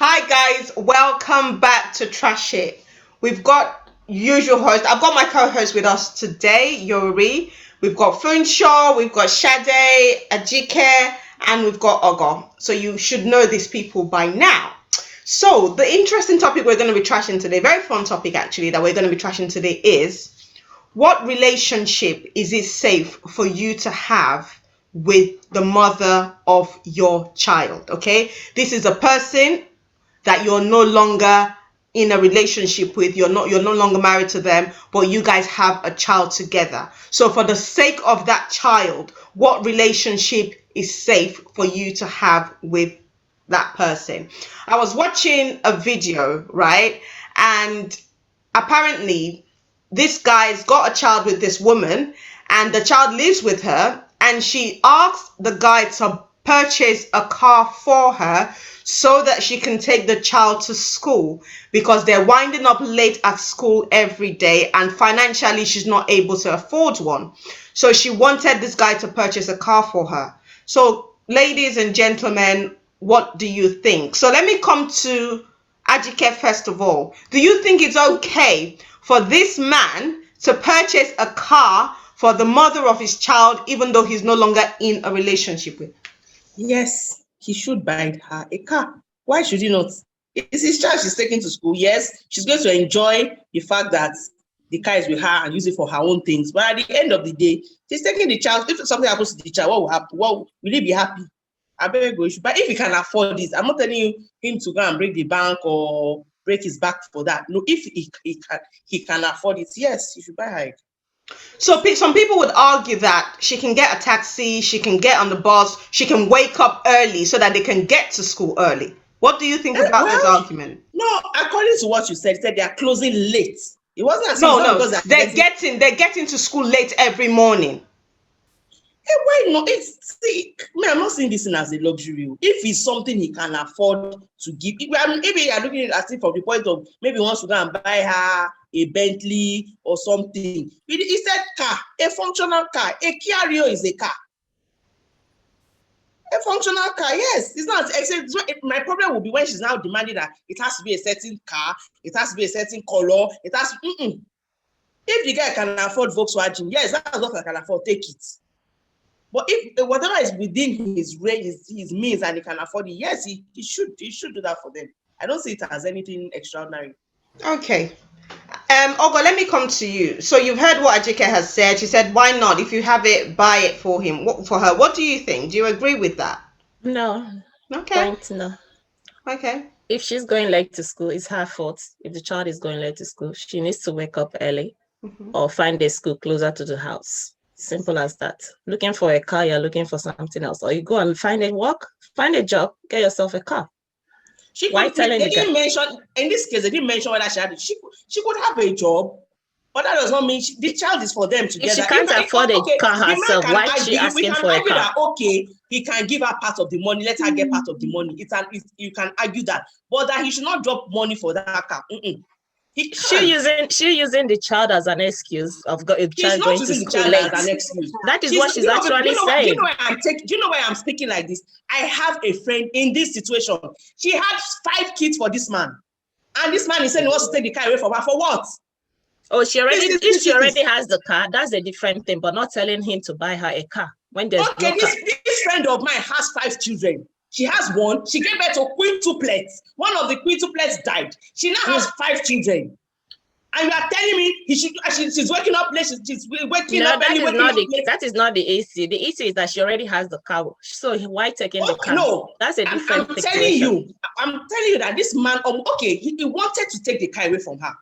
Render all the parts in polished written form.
Hi guys, welcome back to Trash It. We've got usual host. I've got my co-host with us today, Yori. We've got Funshaw, we've got Sade, Ajike, and we've got Ogo. So you should know these people by now. So the interesting topic we're going to be trashing today, very fun topic actually, that we're going to be trashing today is what relationship is it safe for you to have with the mother of your child? Okay, this is a person that you're no longer in a relationship with, you're no longer married to them, but you guys have a child together. So for the sake of that child, what relationship is safe for you to have with that person? I was watching a video, right? And apparently this guy's got a child with this woman and the child lives with her, and she asked the guy to purchase a car for her so that she can take the child to school because they're winding up late at school every day and financially she's not able to afford one. So she wanted this guy to purchase a car for her. So ladies and gentlemen, what do you think? So let me come to Ajike first of all. Do you think it's okay for this man to purchase a car for the mother of his child even though he's no longer in a relationship with? Yes, he should buy her a car. Why should he not? It's his child she's taking to school. Yes, she's going to enjoy the fact that the car is with her and use it for her own things. But at the end of the day, she's taking the child. If something happens to the child, what will happen? What will he be happy? I better go. But if he can afford this, I'm not telling you him to go and break the bank or break his back for that. No, if he can afford it, yes, he should buy her a car. So some people would argue that she can get a taxi, she can get on the bus, she can wake up early so that they can get to school early. What do you think about this argument? No, according to what you said they are closing late. It wasn't as no, they're getting to school late every morning. Hey, why not? I'm not seeing this as a luxury. If it's something he can afford to give, maybe you're looking at it from the point of maybe he wants to go and buy her a Bentley or something. He said car, a functional car. A Kia Rio is a car. A functional car, yes. It's not. My problem will be when she's now demanding that it has to be a certain car, it has to be a certain color, it has to. If the guy can afford Volkswagen, yes, that's what I can afford. Take it. But if whatever is within his range, his means, and he can afford it, yes, he should do that for them. I don't see it as anything extraordinary. Okay. Ogo, let me come to you. So you've heard what Ajike has said. She said, why not? If you have it, buy it for him, for her. What do you think? Do you agree with that? No. Okay. No. Okay. If she's going late to school, it's her fault. If the child is going late to school, she needs to wake up early or find a school closer to the house. Simple as that. Looking for a car, you're looking for something else. Or you go and find a work, find a job, get yourself a car. They didn't mention, in this case, they didn't mention whether she could have a job, but that does not mean the child is for them together. If she can't afford a car herself, why is she asking for a car? That, okay, he can give her part of the money, let her get part of the money. You can argue that, but that he should not drop money for that car. She using the child as an excuse of a child going to school late. As an excuse. That is what she's actually saying. Do you know why I'm speaking like this? I have a friend in this situation. She had 5 kids for this man, and this man is saying he wants to take the car away from her for what? Oh, if she already has the car, that's a different thing. But not telling him to buy her a car when there's no car. This friend of mine has 5 children. She has one. She gave birth to quintuplets. One of the quintuplets died. She now has 5 children. And you are telling me she's waking up late. She's waking up early. That is not the issue. The issue is that she already has the car. So why taking the car? No, that's a different I'm telling you that this man, he wanted to take the car away from her.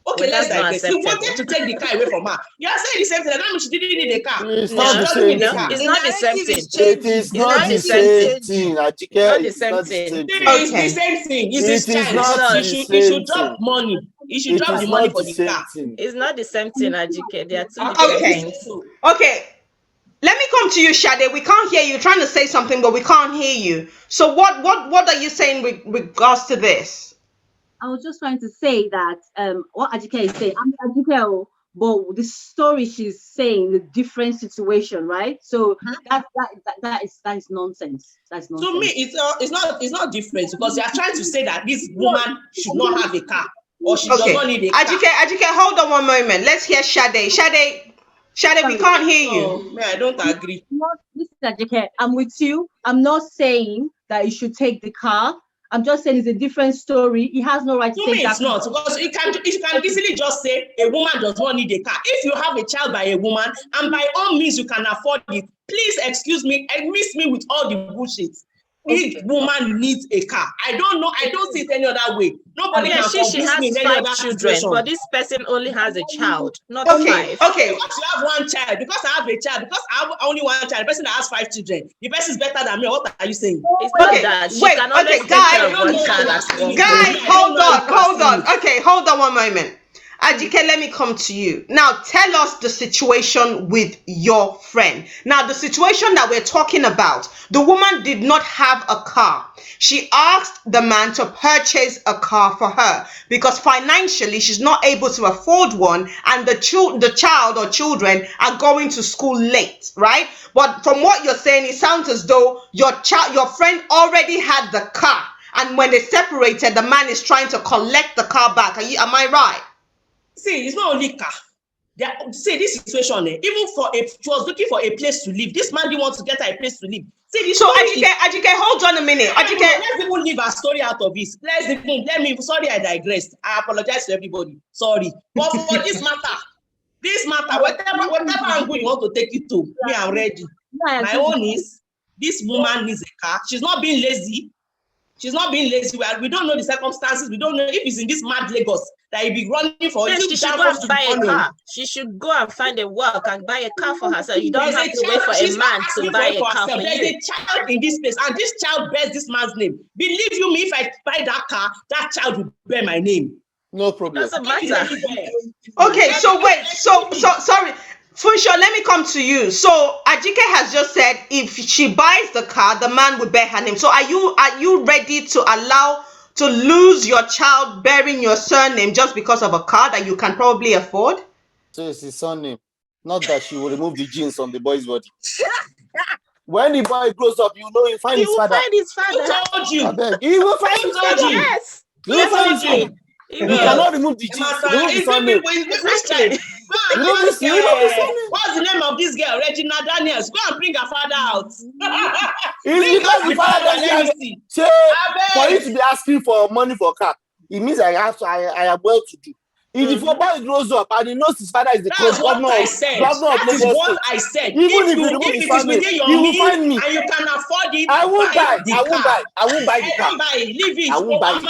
Okay, let's digress. He wanted to take the car away from her. You are saying the same thing. That means she didn't need a car. It's not the same thing. It's not the same thing. It is not the same thing. It is the same thing. It's his child. He should drop money. He should drop the money for the car. It's not the same thing, Ajike. They are two different things. Okay. Let me come to you, Sade. We can't hear you. You're trying to say something, but we can't hear you. So what are you saying with regards to this? I was just trying to say that what Ajike is saying. I'm Ajike, but the story she's saying, the different situation, right? So that is nonsense. That's nonsense. To me, it's not different, because they are trying to say that this woman should not have a car, or she does not need a car. Ajike, hold on one moment. Let's hear Sade. Sade, we can't hear you. Oh, I don't agree. Listen, Ajike, I'm with you. I'm not saying that you should take the car. I'm just saying it's a different story. He has no right to take that. It's not, because you can easily just say a woman does not need a car. If you have a child by a woman, and by all means you can afford it, please excuse me and miss me with all the bullshit. Each woman needs a car. I don't know. I don't see it any other way. Nobody can she has me in 5 children, but this person only has a child, not 5. Okay. Because you have one child, because I have a child, because I have only one child, the person that has 5 children, the person is better than me. What are you saying? It's not that. She can always take care of one child as well. Guys, hold on. Okay, hold on one moment. Ajike, let me come to you. Now, tell us the situation with your friend. Now, the situation that we're talking about, the woman did not have a car. She asked the man to purchase a car for her because financially she's not able to afford one, and the child or children are going to school late, right? But from what you're saying, it sounds as though your friend already had the car, and when they separated, the man is trying to collect the car back. Am I right? See, it's not only car. See, this situation, even she was looking for a place to live. This man didn't want to get her a place to live. See, so Ajike, hold on a minute. Let's even leave our story out of this. Sorry, I digressed. I apologize to everybody. Sorry. But for this matter, whatever angle you want to take it to, me, I'm ready. My own is, this woman needs a car. She's not being lazy. We don't know the circumstances. We don't know if it's in this mad Lagos that he'll be running for. Yes, she should go and buy a car. She should go and find a work and buy a car for herself. You don't have to wait for a man to buy a car for you. There's a child in this place, and this child bears this man's name. Believe you me, if I buy that car, that child will bear my name. No problem. Doesn't matter. Okay, so wait, so sorry. Funsho, let me come to you. So Ajike has just said if she buys the car, the man will bear her name. So are you ready to allow to lose your child bearing your surname just because of a car that you can probably afford? So it's his surname. Not that she will remove the genes on the boy's body. When the boy grows up, you know he'll find his father. Who told you? He will find his father. Yes. He will find his father. You cannot remove the genes. Remove the surname. What's the name of this girl? Regina Daniels. Go and bring her father out. It's because the father say for you to be asking for money for a car, it means I am well to do. If the boy grows up and he knows his father is the governor of Lagos State, that is what I said. Even if you remove his family, you will find me. And you can afford it. I won't buy the car. I won't buy the car. Leave it. I won't buy the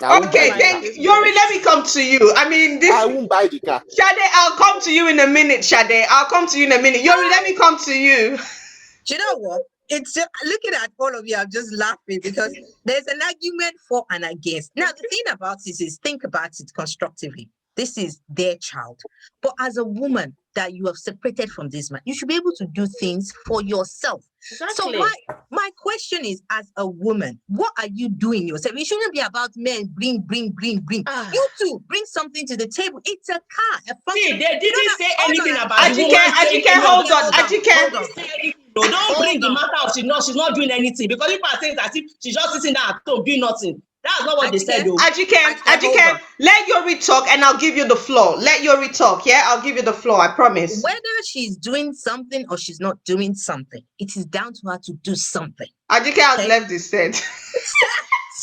car. Okay, thank you. Yori, let me come to you. I mean, I won't buy the car. Sade, I'll come to you in a minute, Sade. I'll come to you in a minute. Yori, let me come to you. Do you know what? It's just, looking at all of you, I'm just laughing because there's an argument for and against. Now, the thing about this is think about it constructively. This is their child. But as a woman that you have separated from this man, you should be able to do things for yourself. Exactly. So my question is, as a woman, what are you doing yourself? It shouldn't be about men, bring. You too, bring something to the table. It's a car, a function. See, they didn't say anything about Ajike, hold on. Ajike. No, don't bring the matter of she's not doing anything, because people are saying that if she's just sitting there at home doing nothing. That's not what they said, though. Ajike, let Yori talk and I'll give you the floor. Let Yori talk, yeah? I'll give you the floor, I promise. Whether she's doing something or she's not doing something, it is down to her to do something. Ajike has left the set.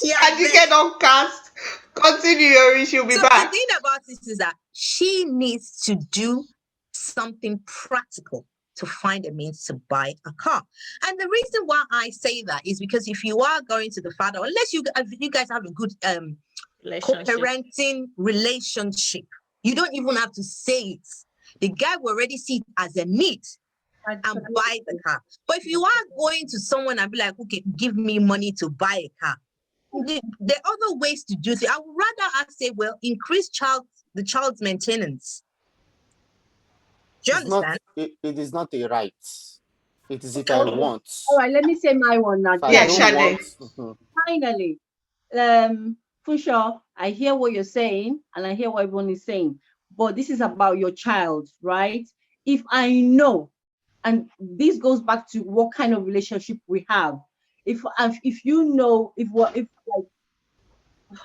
Ajike don't cast. Continue, Yori, she'll be back. The thing about this is that she needs to do something practical to find a means to buy a car. And the reason why I say that is because if you are going to the father, unless you guys have a good co-parenting relationship, you don't even have to say it. The guy will already see it as a need and buy the car. But if you are going to someone and be like, okay, give me money to buy a car, there are other ways to do it. I would rather say, well, increase the child's maintenance. Do you understand? It is not a right. It is if I want. All right, let me say my one now. Yeah, Shade. Finally, For sure, I hear what you're saying and I hear what everyone is saying, but this is about your child, right? If I know, and this goes back to what kind of relationship we have. If you know, if what if like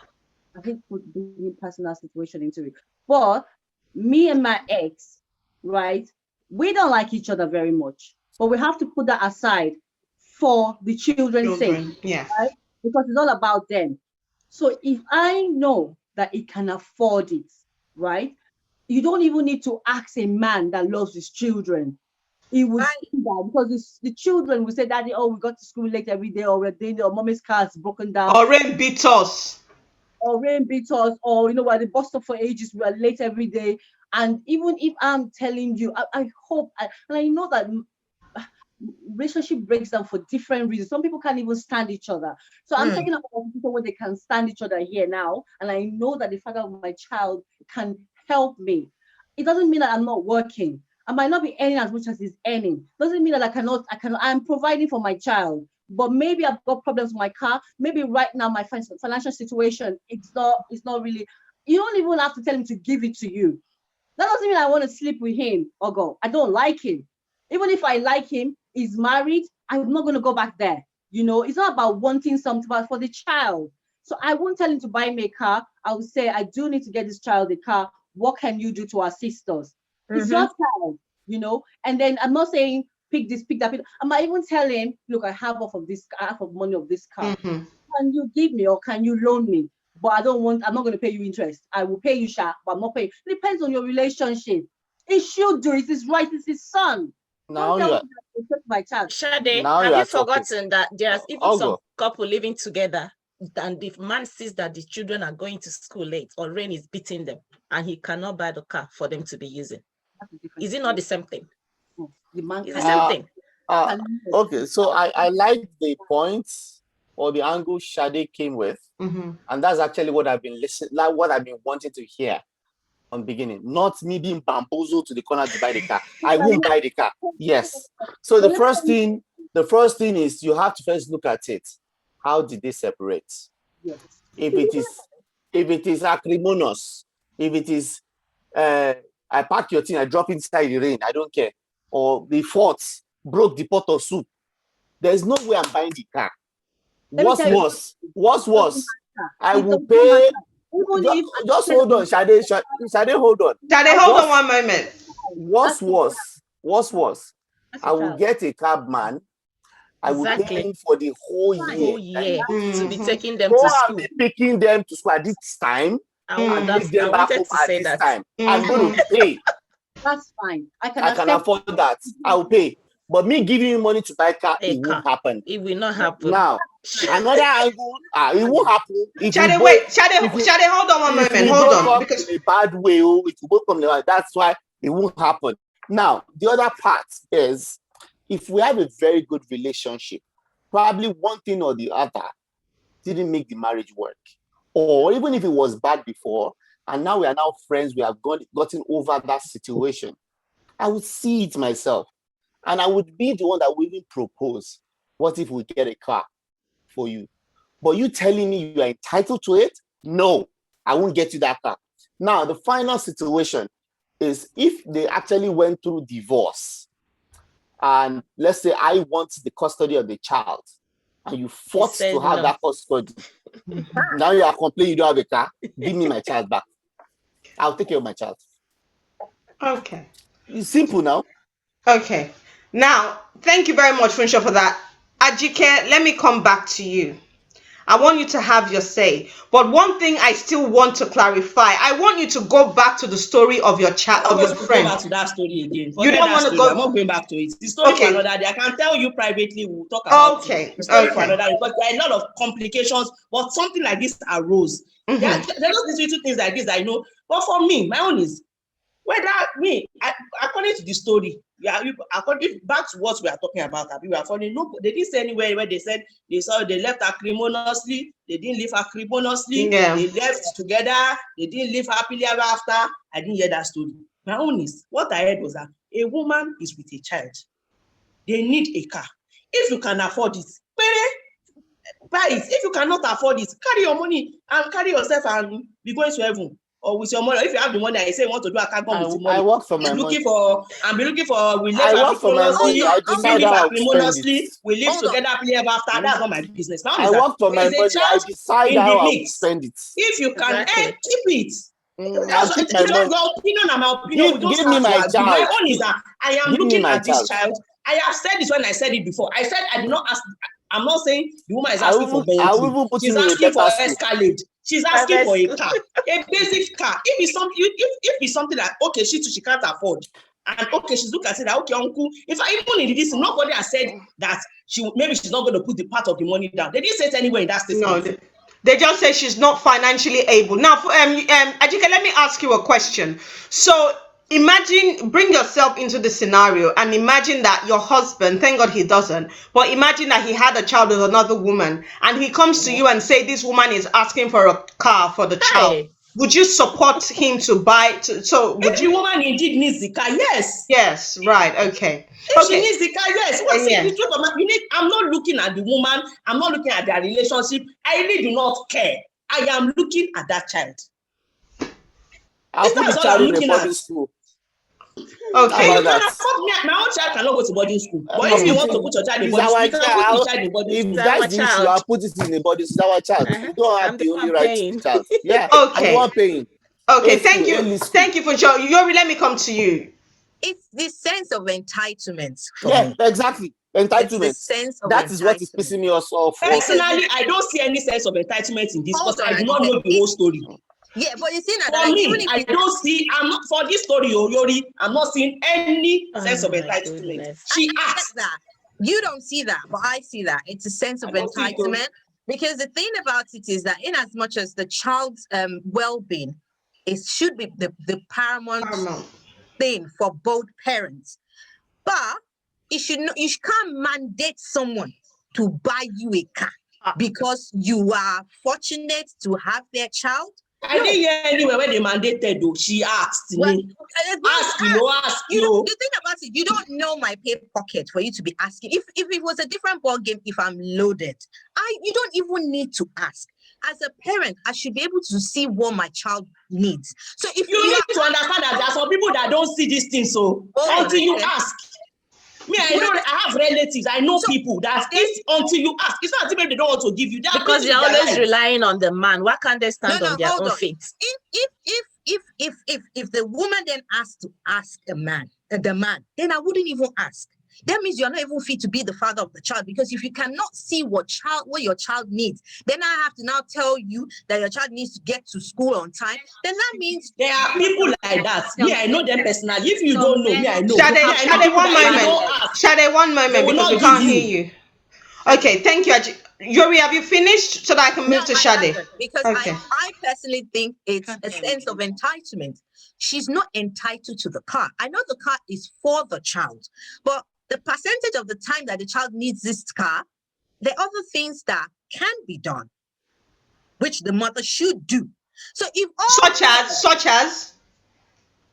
I hate putting personal situation into it, but me and my ex, right? We don't like each other very much, but we have to put that aside for the children's sake, Children, yeah. right? Because it's all about them. So if I know that he can afford it, right? You don't even need to ask a man that loves his children. He would I see that because the children will say, Daddy, oh, we got to school late every day, or we're doing, or mommy's car is broken down, Or rain beat us. or rain beat us, or we're at the bus stop for ages, we are late every day. And even if I'm telling you, I hope, and I know that relationship breaks down for different reasons. Some people can't even stand each other. So I'm talking about people where they can stand each other here now, and I know that the father of my child can help me. It doesn't mean that I'm not working. I might not be earning as much as he's earning. Doesn't mean that I'm providing for my child. But maybe I've got problems with my car. Maybe right now my financial situation, it's not really, you don't even have to tell him to give it to you. That doesn't mean I want to sleep with him or go. I don't like him. Even if I like him, he's married, I'm not going to go back there. It's not about wanting something, but for the child. So I won't tell him to buy me a car. I will say, I do need to get this child a car. What can you do to assist us? It's your child, And then I'm not saying pick this, pick that. I might even tell him, look, I have half of money of this car. Mm-hmm. Can you give me or can you loan me? But I'm not going to pay you interest. I will pay you, Sha, but I'm not paying. It depends on your relationship. It should do. It's his right. It's his son. Now Don't you tell are, me that to take my child. Shade, now have you you are talking. forgotten that there's even I'll some go. couple living together, and if man sees that the children are going to school late or rain is beating them, and he cannot buy the car for them to be using? That's a different Is it not the same thing? situation. The man It's the can same thing. Okay, so I like the points or the angle Shade came with, Mm-hmm. and that's actually what I've been listening, like what I've been wanting to hear on the beginning. Not me being bamboozled to the corner to buy the car. I won't buy the car. Yes. So the first thing is you have to first look at it. How did they separate? Yes. If it is acrimonious, if it is I pack your thing, I drop inside the rain, I don't care. Or the faults broke the pot of soup. There's no way I'm buying the car. What's worse? I will pay. Just hold on, Shade, hold on. Shade, hold on one moment. What's worse? I will get a cab man. I will pay him for the whole year. To be taking them Go to and school. be picking them to school at this time. And take them back home at this time. I'm going to pay. That's fine. I can afford that. I will pay. But me giving you money to buy a car, it won't happen. It will not happen. Now, another angle, it won't happen. Shade, hold on one moment. Hold on. Because in a bad way, it will come. That's why it won't happen. Now, the other part is if we have a very good relationship, probably one thing or the other didn't make the marriage work. Or even if it was bad before, and now we are now friends, we have gotten over that situation, I would see it myself. And I would be the one that would even propose, what if we get a car for you? But you telling me you are entitled to it? No, I won't get you that car. Now, the final situation is if they actually went through divorce, and let's say I want the custody of the child, and you forced to have that custody. Now you are complaining you don't have a car. Give me my child back. I'll take care of my child. Okay. It's simple now. Okay. Now, thank you very much, Funsho, for that. Ajike, let me come back to you. I want you to have your say. But one thing I still want to clarify, I want you to go back to the story of your child, of your friend. Go back to that story again. You don't want to go. I'm not going back to it. The story for another day. I can tell you privately. We'll talk about it. The story for another day. But there are a lot of complications. But something like this arose. There are just these little things like this I know. But for me, my own is whether according to the story, according back to what we are talking about, we are following. Look, they didn't say anywhere where they said they left acrimoniously, they didn't live acrimoniously, they left together, they didn't live happily ever after. I didn't hear that story. My own is what I heard was that a woman is with a child. They need a car. If you can afford it, buy it. If you cannot afford it, carry your money and carry yourself and be going to heaven. Or with your money, if you have the money, I say you want to do a cargo with the money. I work for my I'm money. looking for. We live I work for my money. I decide how I spend it. We live together happily ever after. That's not my business. Now I work for my money. I decide how I spend it. If you can keep it. I'll keep my money. Your opinion and my opinion. Give me my child. My own is that I am looking at this child. child. I have said this when I said it before. I said I did not ask. I'm not saying the woman is asking for Bentley. She's asking for Escalade. She's asking for a car, a basic car. If it's something that okay, she can't afford, and okay, she's looking at it that okay, uncle. If I even in this, nobody has said that maybe she's not going to put the part of the money down. They didn't say it anywhere in that statement. No, they just say she's not financially able. Now, Ajike, let me ask you a question. So imagine, bring yourself into the scenario and imagine that your husband, thank God he doesn't, but imagine that he had a child with another woman and he comes to you and say this woman is asking for a car for the child. Would you support him to buy? Would the woman indeed needs the car? Yes. Yes. Right. Okay. If she needs the car, yes. I'm not looking at the woman. I'm not looking at their relationship. I really do not care. I am looking at that child. I'll put the child in a boarding school. Okay. My own child cannot go to boarding school. But if you want to put your child in boarding school, you can put your child in boarding school. If that's the issue, I'll put it in a boarding school. It's our child. You don't have the only right to the child. Yeah. Okay. I'm the one paying. Okay. Thank you. Thank you for sure. Yori, let me come to you. It's the sense of entitlement. Yeah, exactly. Entitlement. That is what is pissing me off. Personally, I don't see any sense of entitlement in this because I do not know the whole story. Yeah, but you see that for me, I don't see. I'm not for this story, Yori. I'm not seeing any sense of entitlement. She asked that. You don't see that, but I see that. It's a sense of entitlement because the thing about it is that, in as much as the child's well-being, it should be the paramount thing for both parents. But you can't mandate someone to buy you a car because you are fortunate to have their child. I didn't hear anywhere where they mandated though. She asked me. Ask. The thing about it, you don't know my pay pocket for you to be asking. If it was a different ball game, if I'm loaded, you don't even need to ask. As a parent, I should be able to see what my child needs. So if you need to understand that there are some people that don't see these things, so until you ask. Me, I know I have relatives. I know people that until you ask, it's not until they don't want to give you that because they're always relying on the man. Why can't they stand on their own feet? If the woman then asks to ask the man, then I wouldn't even ask. That means you're not even fit to be the father of the child, because if you cannot see what your child needs, then I have to now tell you that your child needs to get to school on time. Then that means there are people like that. Yeah, I know them personally. If you don't know me, I know. Shade, one moment because we can't hear you. Okay, thank you. Yori, have you finished so that I can move to Shade? Because I personally think it's a sense of entitlement. She's not entitled to the car. I know the car is for the child, but the percentage of the time that the child needs this car, there are other things that can be done, which the mother should do. So if such as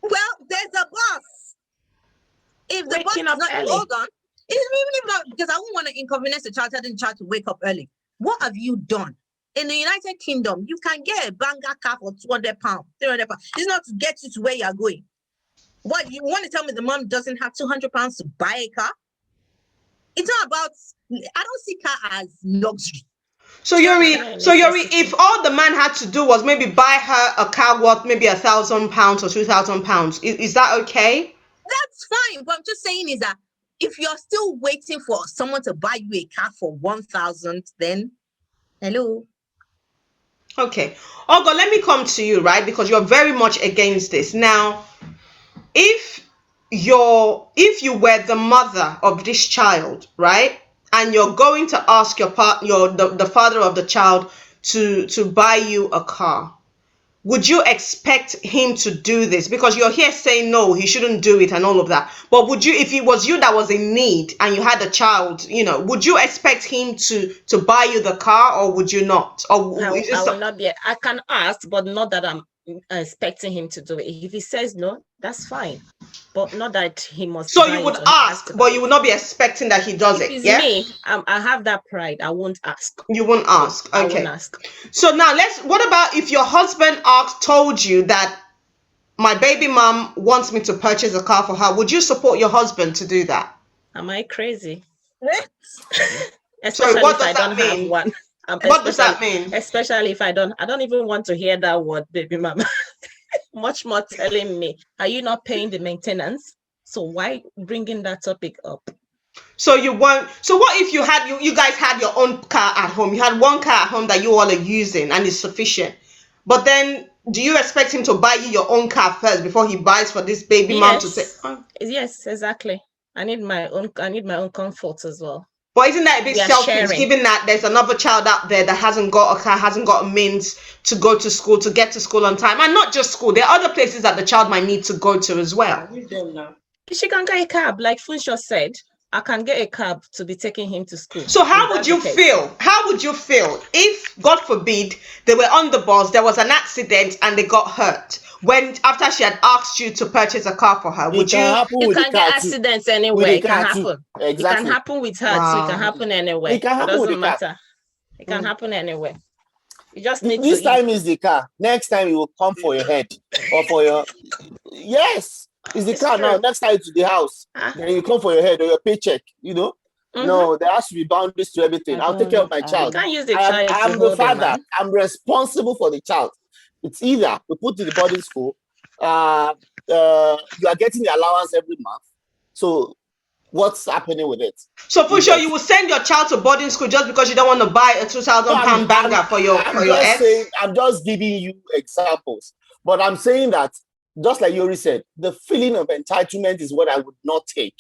well, there's a bus. If the bus is not hold on, even if not, because I won't want to inconvenience the child, telling the child to wake up early. What have you done? In the United Kingdom, you can get a banger car for £200, £300. It's not to get you to where you're going. What, you want to tell me the mom doesn't have £200 to buy a car? It's not about, I don't see car as luxury. So Yori, if all the man had to do was maybe buy her a car worth maybe £1,000 or £2,000, is that okay? That's fine. What I'm just saying is that if you're still waiting for someone to buy you a car for 1,000, then hello. Okay. Olga, let me come to you, right? Because you're very much against this. Now, if you were the mother of this child, right? And you're going to ask the father of the child to buy you a car, would you expect him to do this? Because you're here saying no, he shouldn't do it and all of that. But would you, if it was you that was in need and you had a child, would you expect him to buy you the car, or would you not? Or I will not be. I can ask, but not that I'm expecting him to do it. If he says no, that's fine, but not that he must So buy you would it or he has ask, to buy but you it. would not be expecting that he does If it. it's Yeah, me, I have that pride. I won't ask. you won't ask. I won't Okay. ask. So now what about if your husband told you that my baby mom wants me to purchase a car for her? Would you support your husband to do that? Am I crazy? Sorry, Especially what if I does that don't have mean? one. What does that mean? Especially if I don't even want to hear that word, baby mama. Much more telling me, are you not paying the maintenance? So why bringing that topic up? So you want? So what if you guys had your own car at home? You had one car at home that you all are using and it's sufficient. But then, do you expect him to buy you your own car first before he buys for this baby mom to say? Oh. Yes, exactly. I need my own comfort as well. But isn't that a bit We are selfish, sharing. given that there's another child out there that hasn't got a car, hasn't got a means to go to school, to get to school on time, and not just school. There are other places that the child might need to go to as well. She can get a cab, like Funshaw said. I can get a cab to be taking him to school. So how would you feel? How would you feel if, God forbid, they were on the bus, there was an accident, and they got hurt? When after she had asked you to purchase a car for her, would you? You can get accidents anywhere. It can happen. Exactly. It can happen with her too. It can happen anywhere. It can happen with doesn't the car. matter. It can happen anywhere. You just need This to time is the car. Next time you will come for your head or for your. Yes, it's the car true. now. Next time to the house, then you come for your head or your paycheck. No, there has to be boundaries to everything. I'll take care of my child. You can't use the I'm child to the hold father. man. I'm responsible for the child. It's either we put to the boarding school. You are getting the allowance every month. So what's happening with it? So for sure, you will send your child to boarding school just because you don't want to buy a 2,000 pound banger for your ex? I'm just giving you examples, but I'm saying that just like Yori said, the feeling of entitlement is what I would not take.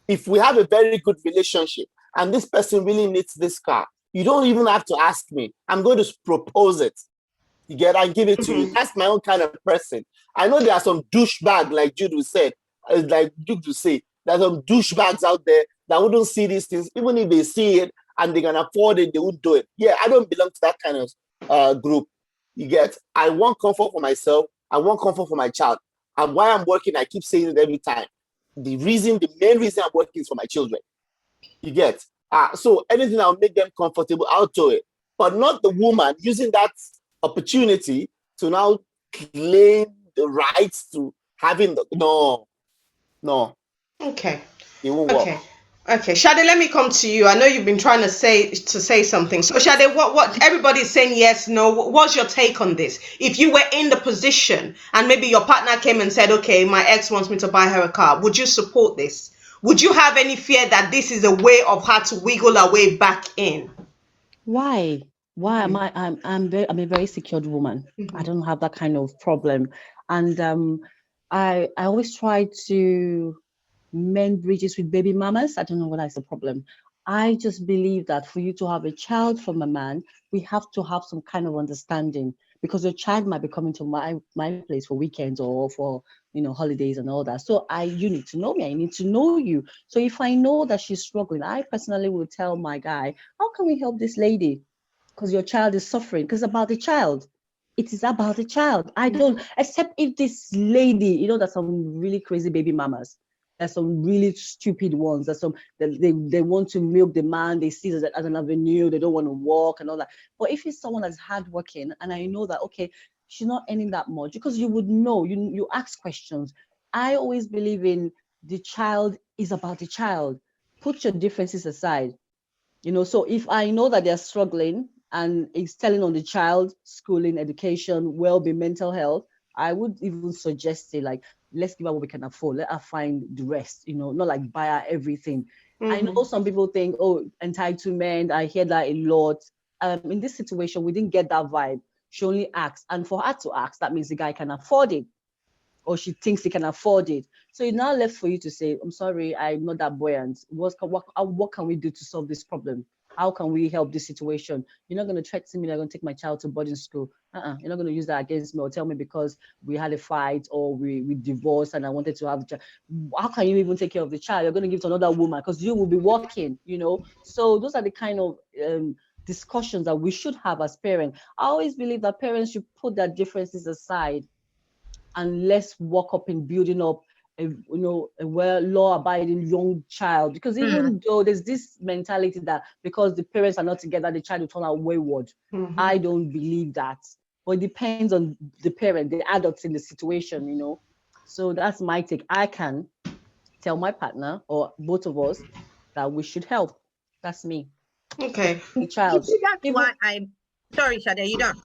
If we have a very good relationship and this person really needs this car, you don't even have to ask me. I'm going to propose it. You get, I give it to you. That's my own kind of person. I know there are some douchebag, like Jude said, like Jude would say, there's some douchebags out there that wouldn't see these things. Even if they see it and they can afford it, they won't do it. Yeah, I don't belong to that kind of group. You get, I want comfort for myself. I want comfort for my child. And why I'm working, I keep saying it every time. The main reason I'm working is for my children. You get, so anything that'll make them comfortable, I'll do it. But not the woman using that opportunity to now claim the rights to having no. Okay. It won't work. Okay, Shade, let me come to you. I know you've been trying to say something. So Shade, what everybody's saying yes, no. What's your take on this? If you were in the position and maybe your partner came and said, okay, my ex wants me to buy her a car, would you support this? Would you have any fear that this is a way of her to wiggle her way back in? Why am I'm a very secured woman. I don't have that kind of problem, and I always try to mend bridges with baby mamas. I don't know what is the problem. I just believe that for you to have a child from a man, we have to have some kind of understanding, because your child might be coming to my place for weekends or for holidays and all that. So you need to know me. I need to know you. So if I know that she's struggling, I personally will tell my guy, how can we help this lady? Because your child is suffering. Because about the child. It is about the child. I don't, except if this lady, there's some really crazy baby mamas. There's some really stupid ones. There's some they want to milk the man. They see it as an avenue. They don't want to walk and all that. But if it's someone that's hardworking, and I know that, okay, she's not earning that much, because you would know. You ask questions. I always believe in the child is about the child. Put your differences aside. So if I know that they're struggling and it's telling on the child, schooling, education, well-being, mental health, I would even suggest it, like, let's give her what we can afford. Let her find the rest, not like buy her everything. I know some people think, oh, entitlement. I hear that a lot. In this situation, we didn't get that vibe. She only asked. And for her to ask, that means the guy can afford it, or she thinks he can afford it. So it's now left for you to say, I'm sorry, I'm not that buoyant. What can we do to solve this problem? How can we help this situation? You're not going to threaten me that I'm going to take my child to boarding school. You're not going to use that against me or tell me because we had a fight or we divorced and I wanted to have a child. How can you even take care of the child? You're going to give to another woman because you will be working, So those are the kind of discussions that we should have as parents. I always believe that parents should put their differences aside and let's work up in building up a well law-abiding young child. Because even though there's this mentality that because the parents are not together, the child will turn out wayward. I don't believe that. But it depends on the parent, the adults in the situation, So that's my take. I can tell my partner or both of us that we should help. That's me. Okay. The child. See, that's why I'm sorry, Shade, you done?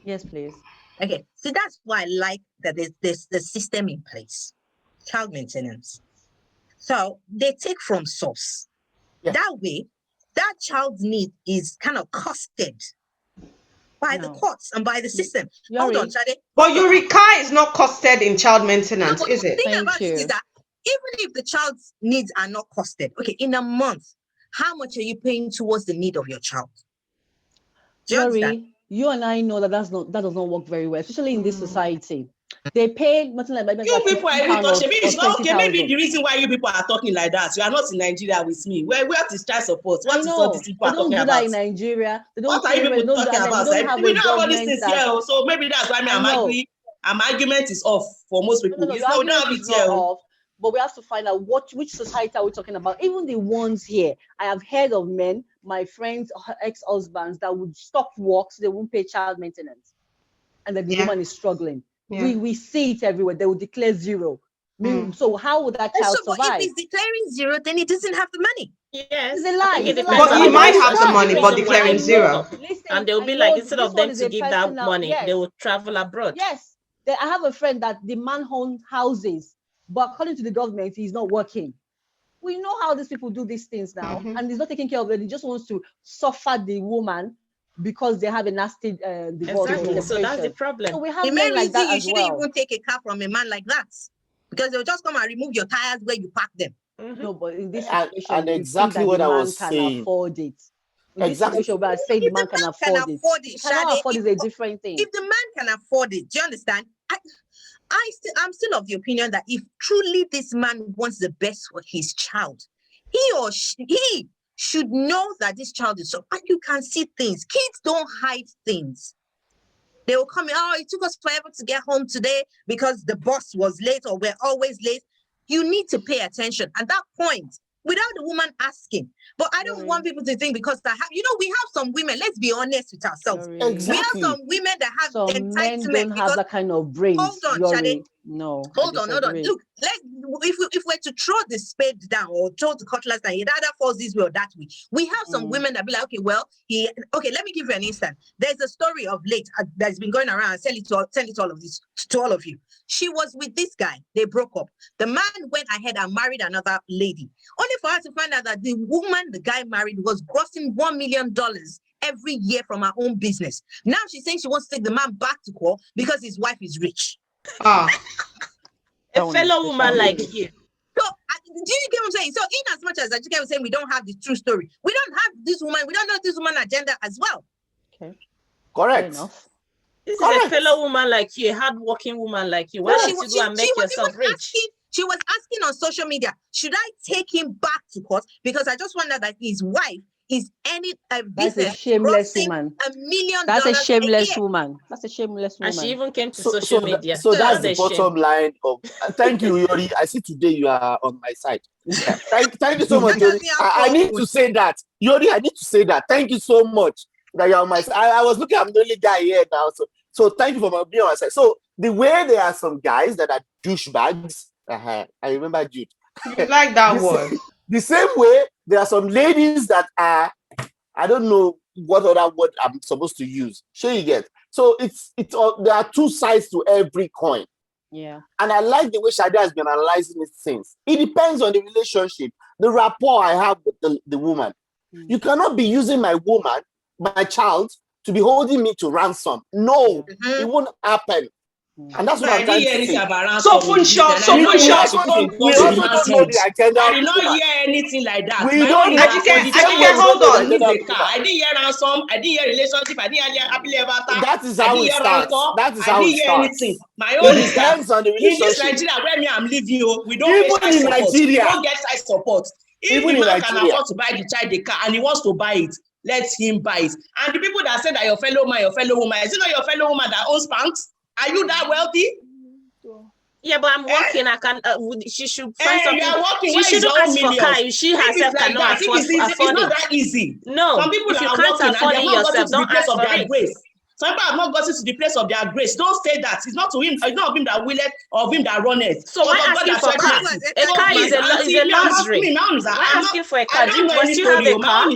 Yes, please. Okay. See, that's why I like that there's the system in place. Child maintenance. So they take from source. Yeah. That way, that child's need is kind of costed by the courts and by the system. Hold on, Shade. But your car is not costed in child maintenance, is it? The thing about it is that even if the child's needs are not costed, okay, in a month, how much are you paying towards the need of your child? Do you understand? You and I know that does not work very well, especially in this society. They pay nothing like you people are even talking. It's not okay. Maybe the reason why you people are talking like that, you are not in Nigeria with me. Where is child support? What is all these people are talking about? They don't do that in Nigeria. They don't. What are you people talking about? We don't have all these things here, so maybe that's why I'm arguing. My argument is off for most people. We don't have it here. But we have to find out which society are we talking about. Even the ones here, I have heard of men, my friends, ex-husbands, that would stop work so they won't pay child maintenance, and that the woman is struggling. Yeah. We see it everywhere. They will declare zero. So how would that child survive? If he's declaring zero, then he doesn't have the money. Yes, it's a lie. But he might have the money, but declaring zero. Listen, and they'll be like, instead of them to give that money, they will travel abroad. Yes, I have a friend that the man owns houses, but according to the government, he's not working. We know how these people do these things now, and he's not taking care of it. He just wants to suffer the woman because they have a nasty divorce. Exactly. So that's the problem. So we have men like that you shouldn't even take a car from a man like that, because they'll just come and remove your tires where you park them. No, but in this situation, and exactly what I was saying. Afford it. In this situation where I say the man can afford it. He cannot afford it is a different thing. If the man can afford it, do you understand? I'm still of the opinion that if truly this man wants the best for his child, he should know that this child is so. And you can see things. Kids don't hide things. They will come in, it took us forever to get home today because the bus was late or we're always late. You need to pay attention at that point without the woman asking. But I don't want people to think because we have some women, let's be honest with ourselves. Exactly. We have some women that have entitlement. Men don't have that kind of brains. Hold on, Shade. No. Hold on. Look, if we're to throw the spade down or throw the cutlass down, it either falls this way or that way. We have some women that be like, okay, let me give you an instance. There's a story of late that's been going around. Send it to all of you. She was with this guy. They broke up. The man went ahead and married another lady, only for her to find out that the woman the guy married was grossing $1 million every year from her own business. Now she's saying she wants to take the man back to court because his wife is rich. A fellow woman like you. So, do you get what I'm saying? So, in as much as Ajike was saying we don't have the true story, we don't have this woman, we don't know this woman agenda as well. Okay. Correct. This is a fellow woman like you, a hardworking woman like you. Why don't you go and make yourself rich? She was asking on social media, should I take him back to court? Because I just wonder that his wife is any that's a shameless woman. $1 million. That's a shameless woman. That's a shameless woman. And she even came to social media. So that's the bottom line of. Thank you, Yori. I see today you are on my side. Thank you so much, Yori. I need to say that, Yori. I need to say that. Thank you so much that you're on my side. I was looking. I'm the only guy here now. So thank you for being on my side. So the way there are some guys that are douchebags. I remember Jude. You like that word. The same way, there are some ladies that are, I don't know what other word I'm supposed to use. Sure you get. So there are two sides to every coin. Yeah. And I like the way Shade has been analyzing these things. It depends on the relationship, the rapport I have with the woman. You cannot be using my woman, my child, to be holding me to ransom. No, it won't happen. And that's what I'm trying to say. So Funshaw. We also don't know the agenda. I did not hear anything like that. We don't hold on. I didn't hear ransom. I didn't hear relationship. I didn't hear happily ever after. That is how it starts. That is how it starts. My own is depends on the relationship. In this Nigeria where me I'm living, we don't even get in Nigeria. We don't get side support. If the man can afford to buy the child a car and he wants to buy it, let him buy it. And the people that say that your fellow man, your fellow woman, is it not your fellow woman that owns Spanx? Are you that wealthy? Yeah, but I'm working. I can. She should find something. You are working. She shouldn't ask for car if she herself like cannot afford it's not that easy. No, some people if you are can't working afford and it they have not yourself, gotten to the don't place ask of for their it. grace. Some people have not gotten to the place of their grace. Don't say that. It's not to him. It's not of him that willeth or of him that runneth. So why asking for a car? A car is a luxury. Why asking for a car? Must you have a car?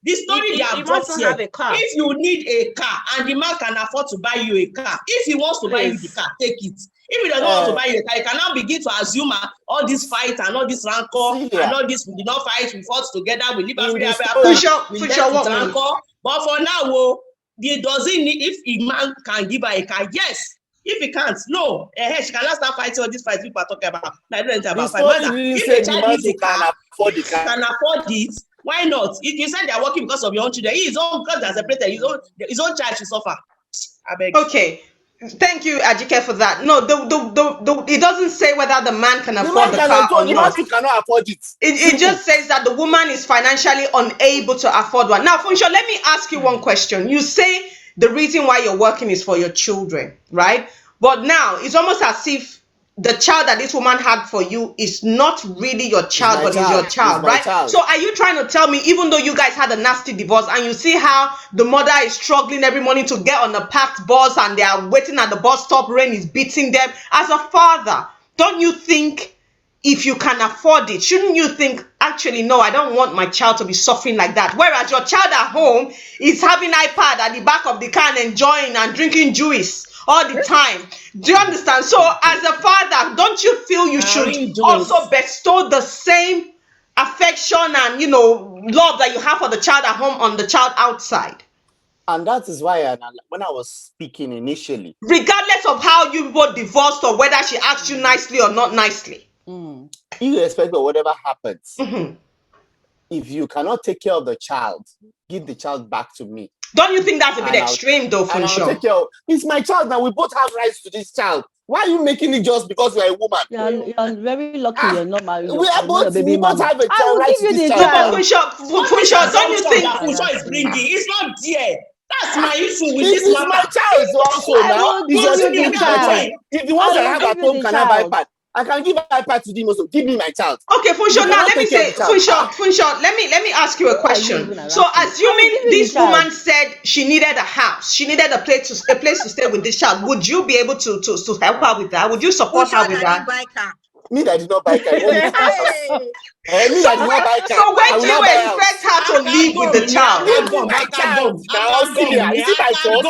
The story they have brought here, if you need a car and the man can afford to buy you a car, if he wants to buy you the car, take it. If he doesn't want to buy you a car, he can now begin to assume all this fight and all this rancor and all this, we did not fight, we fought together, we live after we left it rancor. But for now, he doesn't need, if a man can give her a car, yes. If he can't, no. She cannot start fighting all these fights people are talking about. I don't know about fight. If the child needs a car, can afford it, why not? If you said they are working because of your own children, his own, because they are separated, his own child should suffer. I beg. Okay. Thank you, Ajike, for that. No, it doesn't say whether the man can afford the car or not. The man cannot afford it. It just says that the woman is financially unable to afford one. Now, Funsho, let me ask you one question. You say the reason why you're working is for your children, right? But now it's almost as if the child that this woman had for you is not really your child, but is your child, right? So are you trying to tell me, even though you guys had a nasty divorce and you see how the mother is struggling every morning to get on a packed bus and they are waiting at the bus stop, rain is beating them, as a father, don't you think if you can afford it, shouldn't you think, actually, no, I don't want my child to be suffering like that? Whereas your child at home is having iPad at the back of the car and enjoying and drinking juice all the time. Do you understand? So as a father, don't you feel you should also bestow the same affection and, love that you have for the child at home on the child outside? And that is why when I was speaking initially, regardless of how you were divorced or whether she asked you nicely or not nicely, irrespective of whatever happens, if you cannot take care of the child, give the child back to me. Don't you think that's a bit extreme, though, Funsho? It's my child now. We both have rights to this child. Why are you making it just because you're a woman? You're very lucky you're not married. We both have a child right to this child. Funsho, don't you think Funsho is bringing? It's not there. That's my issue with this matter. My child also now. If the ones that I have at home can have iPad, I can give iPad to them also. Give me my child. Okay, Funsho, now let me say, Funsho, let me ask you a question. So assuming this woman said she needed a house, she needed a place to stay with this child, would you be able to help her with that? Would you support her with that? Me that did not buy car. Me that did not buy car. So when do you expect her to live with the child? Give me my child. Celia, is it my fault?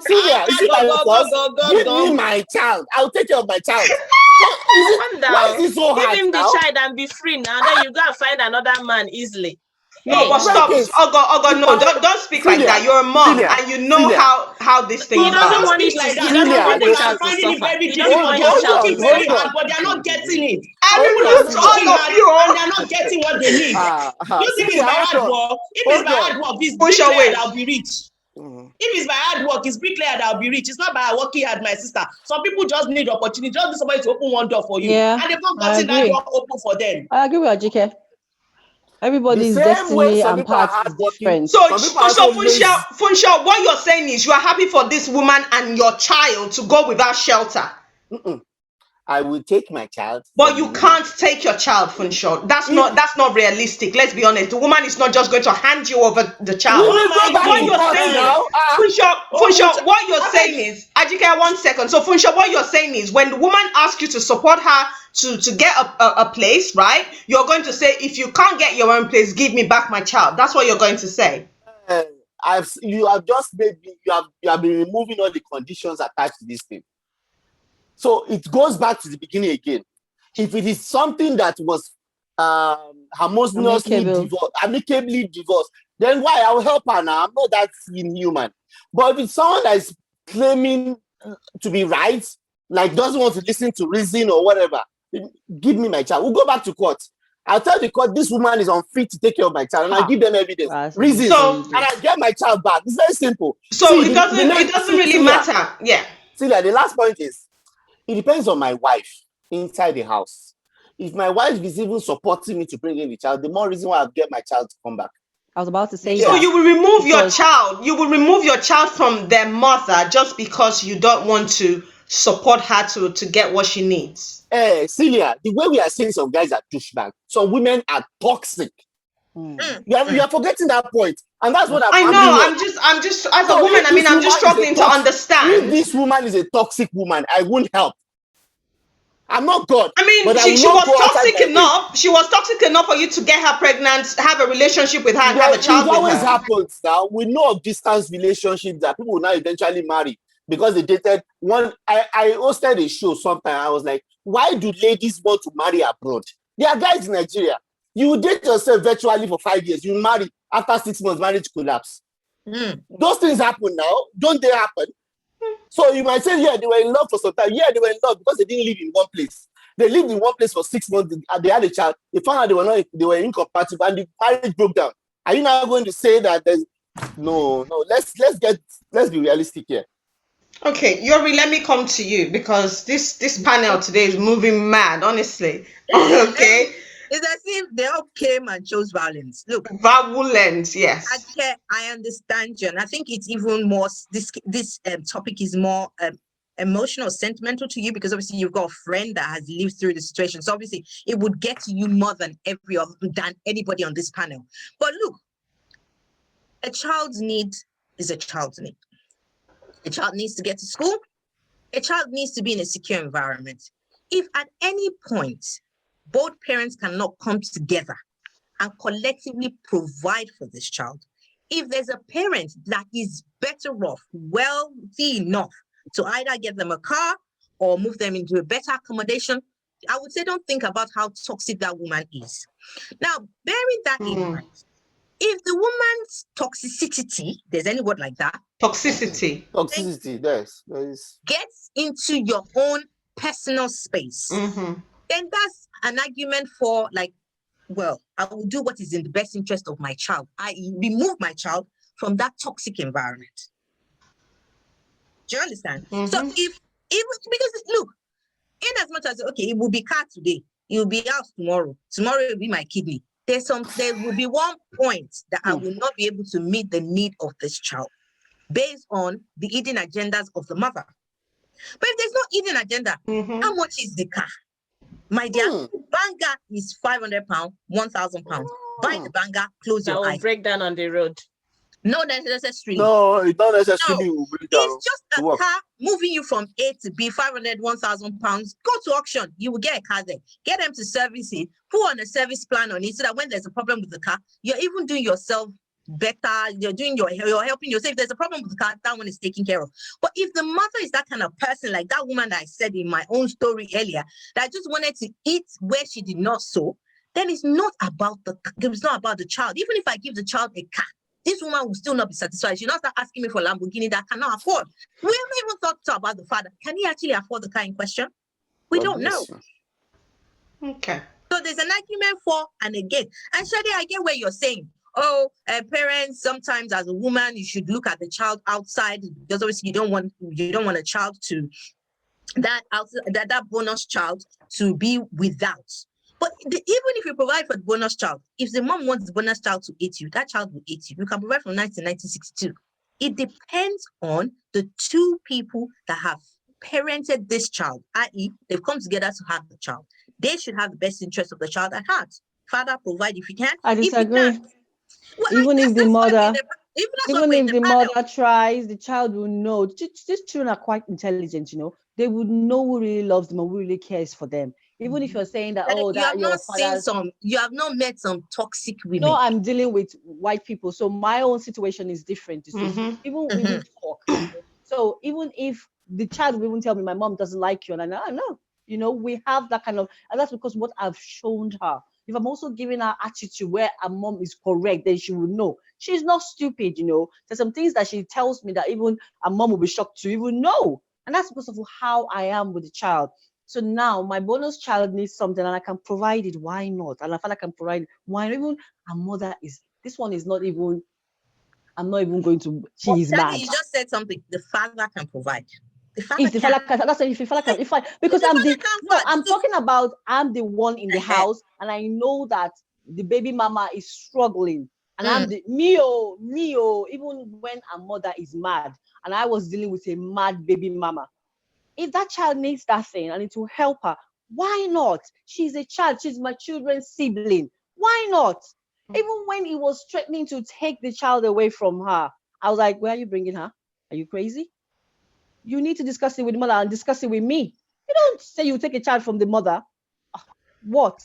Celia, is it my fault? Give me my child. I'll take care of my child. Why is it so hard? Give him the child and be free now. Then you go and find another man easily. No, but stop. Ogo, no, don't speak like that. You're a mom and you know how this thing is. He doesn't want it like that. He doesn't want the child to suffer. He doesn't want the child to suffer. But they're not getting it. Everyone's all of you. And they're not getting what they need. You think it's by hard work? If it's by hard work, this bricklayer I'll be rich. If it's by hard work, it's bricklayer I'll be rich. It's not by working hard, my sister. Some people just need opportunity. Just need somebody to open one door for you. And they've not gotten that door open for them. I agree with Ajike. Everybody's destiny and path is different. So Funsho, what you're saying is you are happy for this woman and your child to go without shelter. I will take my child. But you can't take your child, Funsho. That's not realistic. Let's be honest. The woman is not just going to hand you over the child. Funsho, what you're saying is, Ajike, 1 second. So Funsho, what you're saying is when the woman asks you to support her to get a place, right? You're going to say, if you can't get your own place, give me back my child. That's what you're going to say. You have been removing all the conditions attached to this thing. So it goes back to the beginning again. If it is something that was amicably divorced, then why? I will help her now. I'm not that inhuman. But if it's someone that is claiming to be right, like doesn't want to listen to reason or whatever, give me my child. We'll go back to court. I'll tell the court this woman is unfit to take care of my child, and I'll give them evidence, reasons, and I get my child back. It's very simple. So it doesn't really matter. Yeah. Celia, the last point is, it depends on my wife inside the house. If my wife is even supporting me to bring in the child, the more reason why I'll get my child to come back. I was about to say Yeah. So that. you will remove your Because- child. You will remove your child from their mother just because you don't want to support her to get what she needs. Celia, the way we are saying some guys are douchebag, some women are toxic. You are forgetting that point, and that's what I'm I hammering know. on. I'm just as a So woman. if I mean, this I'm just woman is a struggling to toxic- If understand. this woman is a toxic woman, I won't help. I'm not God. I mean, but I she will not was go outside toxic my way. enough. She was toxic enough for you to get her pregnant, have a relationship with her, and have a It child with always her. happens now. We know of distance relationships that people will now eventually marry because they dated one. I hosted a show sometime. I was like, why do ladies want to marry abroad? There are guys in Nigeria. You date yourself virtually for 5 years. You marry after 6 months, marriage collapse. Those things happen now. Don't they happen? So you might say, yeah, they were in love for some time. Yeah, they were in love because they didn't live in one place. They lived in one place for 6 months and they had a child. They found out they were incompatible and the marriage broke down. Are you now going to say that there's no? Let's be realistic here. Okay, Yori, let me come to you because this panel today is moving mad, honestly. Okay, It's as if they all came and chose violence. Look, violence, yes. I understand you, and I think it's even more. This topic is more emotional, sentimental to you because obviously you've got a friend that has lived through the situation. So obviously it would get to you more than anybody on this panel. But look, a child's need is a child's need. A child needs to get to school. A child needs to be in a secure environment. If at any point both parents cannot come together and collectively provide for this child, if there's a parent that is better off, wealthy enough to either get them a car or move them into a better accommodation, I would say don't think about how toxic that woman is. Now, bearing that in mind, if the woman's toxicity, there's any word like that, Toxicity. gets into your own personal space, then that's an argument for like, well, I will do what is in the best interest of my child. I remove my child from that toxic environment. Do you understand? So if because look, in as much as okay, it will be car today, it will be out tomorrow. Tomorrow it will be my kidney. There will be one point that I will not be able to meet the need of this child based on the eating agendas of the mother. But if there's no eating agenda, how much is the car? My dear, banger is £500, £1,000. Buy the banger, close your eyes. Break down on the road. No necessarily. No, it don't necessarily. No, it's just a car moving you from A to B, 500, 1,000 pounds. Go to auction, you will get a car there. Get them to service it, put on a service plan on it so that when there's a problem with the car, you're even doing yourself better. You're helping yourself. If there's a problem with the car, that one is taken care of. But if the mother is that kind of person, like that woman that I said in my own story earlier, that just wanted to eat where she did not sow, then it's not about the child. Even if I give the child a car, this woman will still not be satisfied. She'll not start asking me for Lamborghini that I cannot afford. We haven't even thought about the father. Can he actually afford the car in question? We don't know. Okay. So there's an argument for and against. And Shadi, I get where you're saying, parents, sometimes as a woman, you should look at the child outside because obviously you don't want a child to that bonus child to be without. But even if you provide for the bonus child, if the mom wants the bonus child to eat you, that child will eat you. You can provide from 1962. It depends on the two people that have parented this child, i.e., they've come together to have the child. They should have the best interest of the child at heart. Father, provide if you can. I disagree. Even if the mother tries, the child will know. These children are quite intelligent, They would know who really loves them or who really cares for them. Even if you're saying that, you have not met some toxic women. No, I'm dealing with white people, so my own situation is different. Even we will talk. So even if the child will even tell me my mom doesn't like you, and I know, we have that kind of, and that's because what I've shown her. If I'm also giving her attitude where her mom is correct, then she will know. She's not stupid, There's some things that she tells me that even her mom will be shocked to even know. And that's because of how I am with the child. So now my bonus child needs something and I can provide it. Why not? And I feel I can provide it. Why not? Even her mother this one is not even, I'm not even going to, she's mad. You just said something. The father can provide. I'm talking about I'm the one in the house and I know that the baby mama is struggling. And I'm the even when a mother is mad and I was dealing with a mad baby mama. If that child needs that thing and it will help her, why not? She's a child, she's my children's sibling. Why not? Even when he was threatening to take the child away from her, I was like, where are you bringing her? Are you crazy? You need to discuss it with the mother and discuss it with me. You don't say you take a child from the mother. What?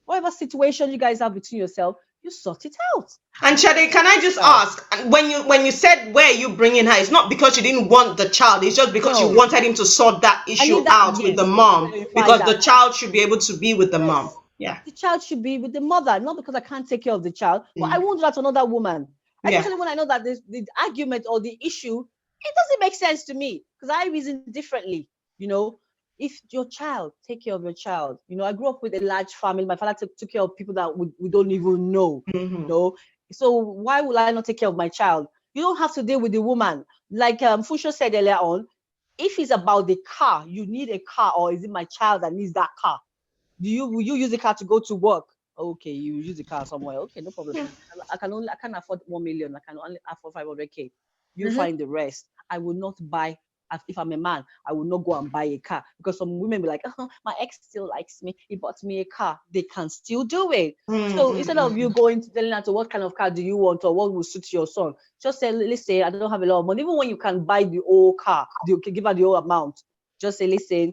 Whatever situation you guys have between yourself, you sort it out. And Shade, can I just ask, when you said where you bringing her, it's not because you didn't want the child, it's just because you wanted him to sort that issue out with the mom, because the child should be able to be with the mom. Yeah. The child should be with the mother, not because I can't take care of the child, but I won't do that to another woman. Especially when I know that the argument or the issue, it doesn't make sense to me because I reason differently. If your child, take care of your child. I grew up with a large family. My father took care of people that we don't even know. So why will I not take care of my child? You don't have to deal with the woman. Like Fusho said earlier on, if it's about the car, you need a car, or is it my child that needs that car? Will you use the car to go to work? Okay, you use the car somewhere. Okay, no problem. I can't afford 1 million. I can only afford 500K. You find the rest. I will not buy. If I'm a man, I will not go and buy a car, because some women be like, my ex still likes me. He bought me a car. They can still do it. So instead of you going to telling her to what kind of car do you want or what will suit your son, just say, listen, I don't have a lot of money. Even when you can buy the old car, you can give her the whole amount. Just say, listen,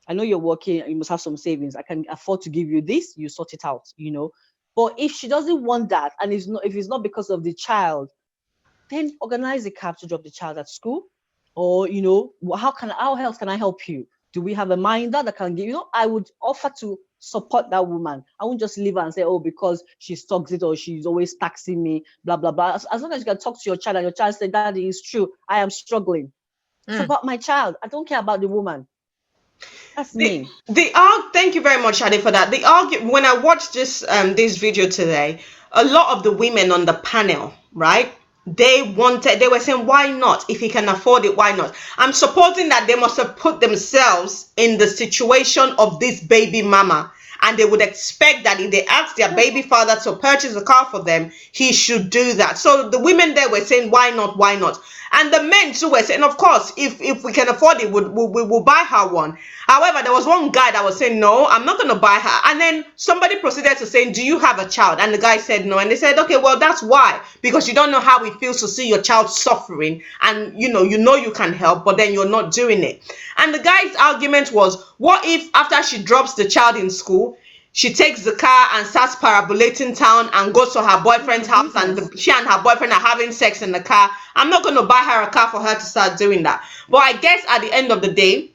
I know you're working, you must have some savings. I can afford to give you this. You sort it out, But if she doesn't want that, and if it's not because of the child, then organize a cab to drop the child at school. Or, how else can I help you? Do we have a minder that can give, I would offer to support that woman. I won't just leave her and say, because she's toxic or she's always taxing me, blah, blah, blah. As long as you can talk to your child and your child says, Daddy, it's true, I am struggling. Support my child. I don't care about the woman. That's me. Thank you very much, Shade, for that. When I watched this video today, a lot of the women on the panel, right? They were saying, why not? If he can afford it, why not? I'm supporting that they must have put themselves in the situation of this baby mama. And they would expect that if they ask their baby father to purchase a car for them, he should do that. So the women there were saying, why not? Why not? And the men too were saying, of course, if we can afford it, we'll buy her one. However, there was one guy that was saying, no, I'm not going to buy her. And then somebody proceeded to say, do you have a child? And the guy said no. And they said, okay, well, that's why. Because you don't know how it feels to see your child suffering. And, you know you can help, but then you're not doing it. And the guy's argument was, what if after she drops the child in school, she takes the car and starts parabolating town and goes to her boyfriend's house, and she and her boyfriend are having sex in the car? I'm not going to buy her a car for her to start doing that. But I guess at the end of the day,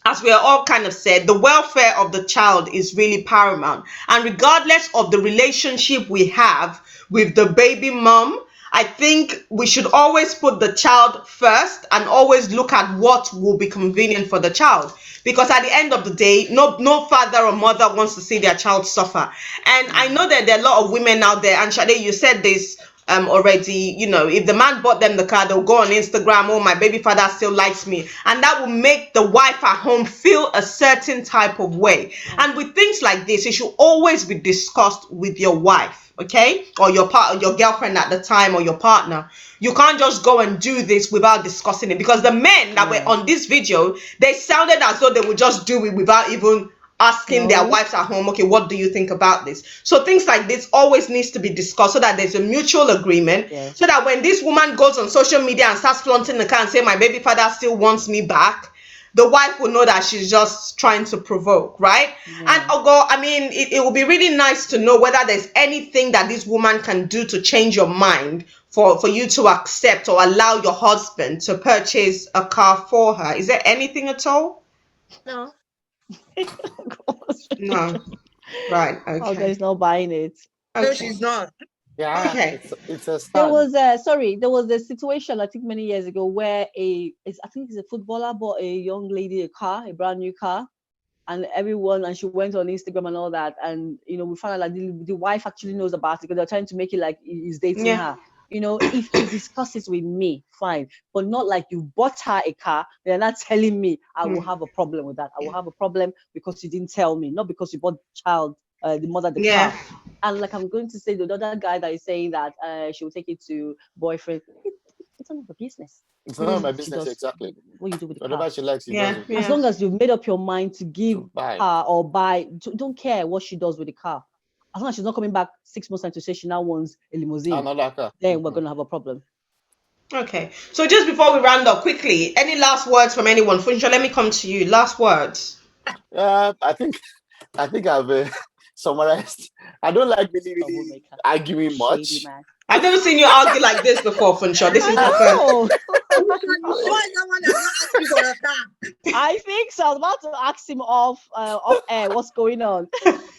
as we are all kind of said, the welfare of the child is really paramount. And regardless of the relationship we have with the baby mom, I think we should always put the child first and always look at what will be convenient for the child. Because at the end of the day, no father or mother wants to see their child suffer. And I know that there are a lot of women out there, and Shade, you said this already, if the man bought them the car, they'll go on Instagram, oh, my baby father still likes me. And that will make the wife at home feel a certain type of way. And with things like this, it should always be discussed with your wife, okay? Or your girlfriend at the time, or your partner. You can't just go and do this without discussing it. Because the men that were on this video, they sounded as though they would just do it without even asking their wives at home, okay, what do you think about this? So things like this always needs to be discussed so that there's a mutual agreement. So that when this woman goes on social media and starts flaunting the car and say, my baby father still wants me back, the wife will know that she's just trying to provoke, right? And it will be really nice to know whether there's anything that this woman can do to change your mind for you to accept or allow your husband to purchase a car for her. Is there anything at all? No. No. Right. Okay. Okay, he's not buying it. Okay. No, she's not. Yeah. Okay. It's a There stand. was a situation I think many years ago where I think it's a footballer bought a young lady a brand new car, and she went on Instagram and all that, and we found out that the wife actually knows about it because they're trying to make it like he's dating her. If he discusses with me, fine, but not like you bought her a car. They're not telling me. I will have a problem with that. I will have a problem because you didn't tell me, not because you bought the mother the car. And like I'm going to say, the other guy that is saying that she will take it to boyfriend. It's none of the business. It's none of my She business, does exactly. what you do with the car. Whatever she likes, she Yeah, does it. yeah. As long as you've made up your mind to give To buy. her or buy, don't care what she does with the car. As long as she's not coming back 6 months time to say she now wants a limousine, Another car. then we're going to have a problem. Okay. So just before we round up quickly, any last words from anyone? Funsho, let me come to you. Last words. I think I've summarized. I don't like really Troublemaker. arguing much. Shady man. I've never seen you argue like this before, Funsho. This is the first. Oh, Why is someone that's not asking for a car? I think so. I was about to ask him off air. What's going on?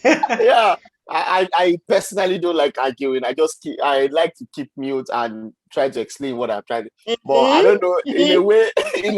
Yeah, I personally don't like arguing. I like to keep mute and try to explain what I'm trying to. But I don't know, in a way, When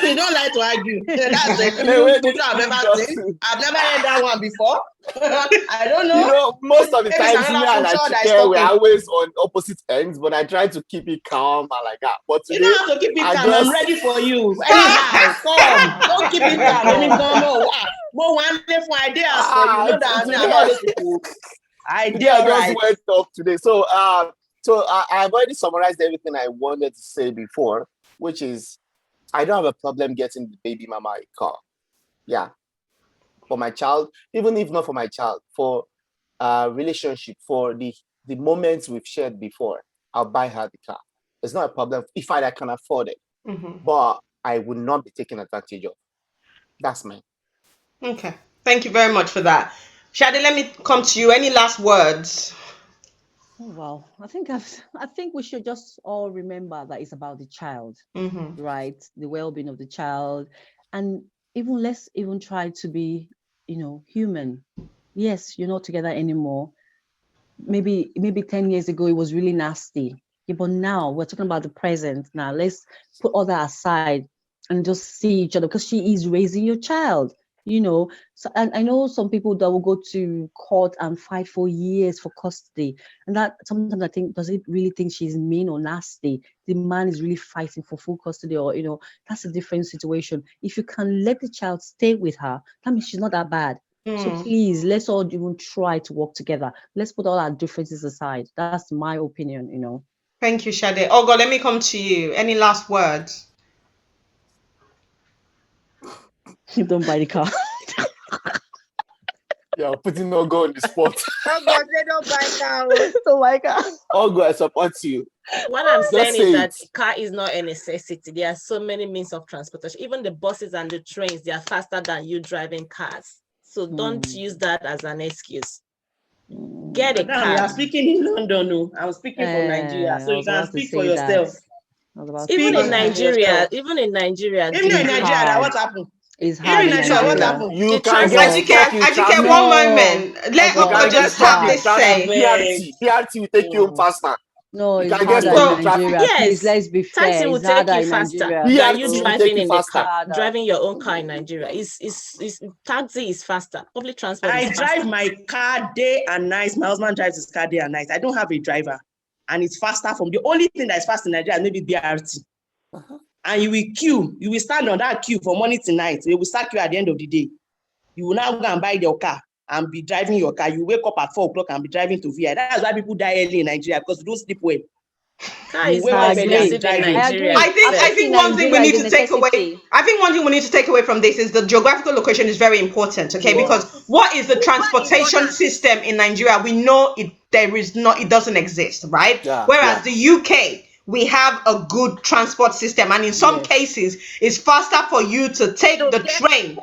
you don't like to argue, that's the in a way, you I've never seen. I've never heard that one before. I don't know. you know, most of the Maybe times it's me another and culture that is Achike, we're talking. always on opposite ends, but I try to keep it calm and like that. But You today, don't have to keep it I calm. I'm just- ready for you. Anyhow, come. Don't keep it calm. I mean, come on. Go one day for ideas for you. Know that I'm not those people. today I just went off today. So I've already summarized everything I wanted to say before, which is I don't have a problem getting the baby mama a car. Yeah. For my child, even if not for my child, for relationship, for the moments we've shared before, I'll buy her the car. It's not a problem if I can afford it, but I would not be taken advantage of. That's mine. Okay. Thank you very much for that. Shade, let me come to you. Any last words? Oh, wow. I think we should just all remember that it's about the child, right? The well-being of the child. And let's even try to be, human. Yes, you're not together anymore. Maybe 10 years ago it was really nasty. Yeah, but now we're talking about the present. Now let's put all that aside and just see each other, because she is raising your child. So, and I know some people that will go to court and fight for years for custody, and that sometimes I think, does it really think she's mean or nasty? The man is really fighting for full custody, or that's a different situation. If you can let the child stay with her, that means she's not that bad. So please, let's all even try to work together. Let's put all our differences aside. That's my opinion. Thank you, Shade. Oh God, let me come to you. Any last words? You don't buy the car. Yeah, putting Ogo on the spot. Oh God, they don't buy cars. Oh my God. Ogo, I support you. What I'm saying say is that it. car is not a necessity. There are so many means of transportation. Even the buses and the trains, they are faster than you driving cars. So don't use that as an excuse. Get a Now you car. are speaking in London. No, I'm speaking from Nigeria, so I you was can about to speak for say that. yourself. I was about to Even say in that. Nigeria, even in Nigeria, Even in Nigeria, hard. what happened? It's Even hard in in Nigeria, what Nigeria. happened? You The can transport- get stuck in Ajike, traffic. one moment. Let No, Ogo it's just hard. have this say. BRT will take you home faster. No, You it's can get harder stuck in in traffic. Nigeria. Yes, Please, let's be fair. taxi will It's take harder you in faster Nigeria. than you BRT will take driving you in the faster. car, driving your own car in Nigeria. Is taxi is faster. Public transport I is faster. drive my car day and night. My husband drives his car day and night. I don't have a driver, and it's faster from the only thing that is fast in Nigeria is maybe BRT. And you will queue. You will stand on that queue from morning to night. They will sack you at the end of the day. You will now go and buy your car and be driving your car. You wake up at 4 o'clock and be driving to VI. That's why people die early in Nigeria, because you don't sleep well. Car You is wake more up early and expensive in driving. Nigeria. I think one thing we Nigeria need is to a take away. necessity. I think one thing we need to take away from this is the geographical location is very important. Okay, because what is the transportation system in Nigeria? We know it doesn't exist, right? Yeah, Whereas the UK, we have a good transport system, and in some cases, it's faster for you to take the train.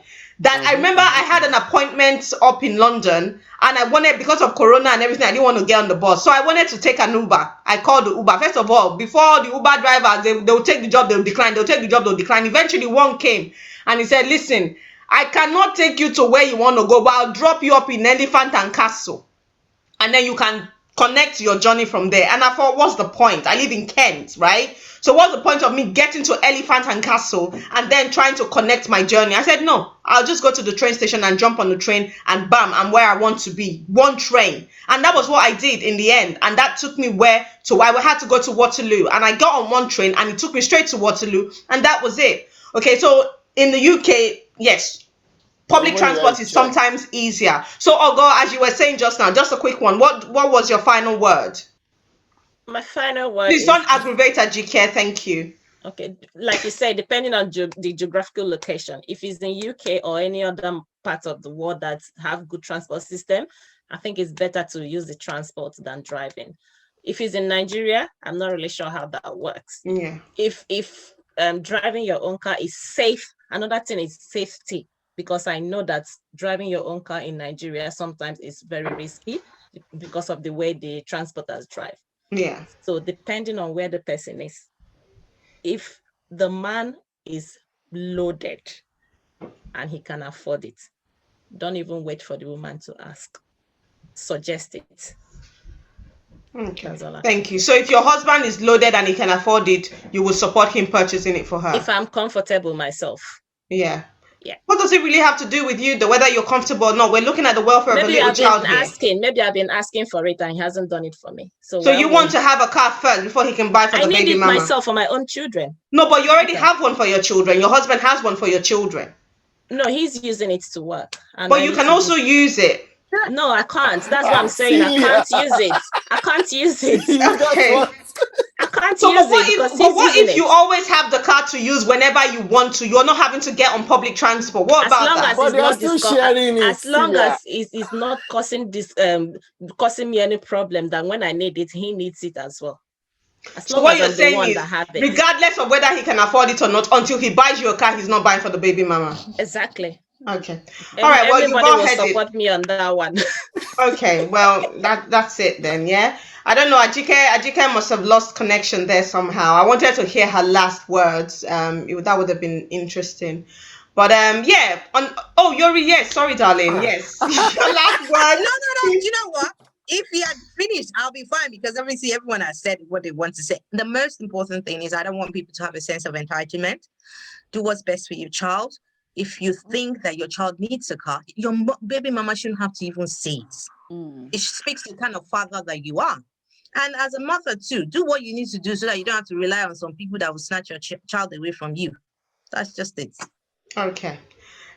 I remember I had an appointment up in London, and I wanted, because of Corona and everything, I didn't want to get on the bus, so I wanted to take an Uber. I called the Uber. First of all, before the Uber drivers, they will take the job, they'll decline. They'll take the job, they'll decline. Eventually, one came and he said, "Listen, I cannot take you to where you want to go, but I'll drop you up in Elephant and Castle, and then you can connect your journey from there." And I thought, what's the point? I live in Kent, right? So what's the point of me getting to Elephant and Castle and then trying to connect my journey? I said, no, I'll just go to the train station and jump on the train, and bam, I'm where I want to be. One train. And that was what I did in the end. And that took me I had to go to Waterloo, and I got on one train and it took me straight to Waterloo, and that was it. Okay, so in the UK, yes, public When transport you is check. sometimes easier. So, Ogo, as you were saying just now, just a quick one. What was your final word? My final word Please is don't aggravate Ajike. Thank you. okay, like you said, depending on the geographical location. If it's in UK or any other part of the world that have good transport system, I think it's better to use the transport than driving. If it's in Nigeria, I'm not really sure how that works. Yeah. If driving your own car is safe, another thing is safety, because I know that driving your own car in Nigeria sometimes is very risky because of the way the transporters drive. Yeah. So depending on where the person is, if the man is loaded and he can afford it, don't even wait for the woman to ask. Suggest it. Okay. That's all I Thank can you. say. So if your husband is loaded and he can afford it, you will support him purchasing it for her. If I'm comfortable myself. Yeah. Yeah. What does it really have to do with you, though, whether you're comfortable or not? We're looking at the welfare of a Maybe little I've child been here. asking. Maybe I've been asking for it and he hasn't done it for me. So you want to have a car first before he can buy for I the need baby it mama? myself for my own children. No, but you already Okay. have one for your children. Your husband has one for your children. No, he's using it to work. And But I you need can to also use it. No, I can't. That's what I'm saying. I can't use it. I can't use it. Okay. I can't So, use it because but he's what using if you it. always have the car to use whenever you want to? You're not having to get on public transport. What As about long that? as But it's they are not still sharing it. as long Celia. as it's not causing me any problem, that when I need it, he needs it as well. As So long what as you're I'm the saying one is, that have it. regardless of whether he can afford it or not, until he buys you a car, he's not buying for the baby mama. Exactly. Okay. All right. Well, you Everybody go will ahead. support me on that one. Okay. Well, that's it then. Yeah. I don't know. Ajike must have lost connection there somehow. I wanted to hear her last words. That would have been interesting. But yeah. Yuri. Yes. Sorry, darling. Yes. Your last word. No. You know what? If he had finished, I'll be fine because obviously everyone has said what they want to say. The most important thing is I don't want people to have a sense of entitlement. Do what's best for your child. If you think that your child needs a car, your baby mama shouldn't have to even say it. It speaks to the kind of father that you are. And as a mother too, do what you need to do so that you don't have to rely on some people that will snatch your child away from you. That's just it. Okay.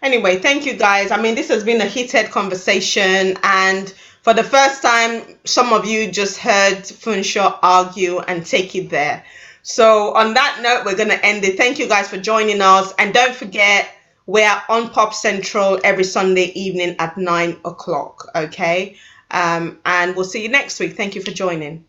Anyway, thank you guys. I mean, this has been a heated conversation, and for the first time, some of you just heard Funshaw argue and take it there. So on that note, we're going to end it. Thank you guys for joining us. And don't forget, we're on Pop Central every Sunday evening at 9 o'clock. Okay. And we'll see you next week. Thank you for joining.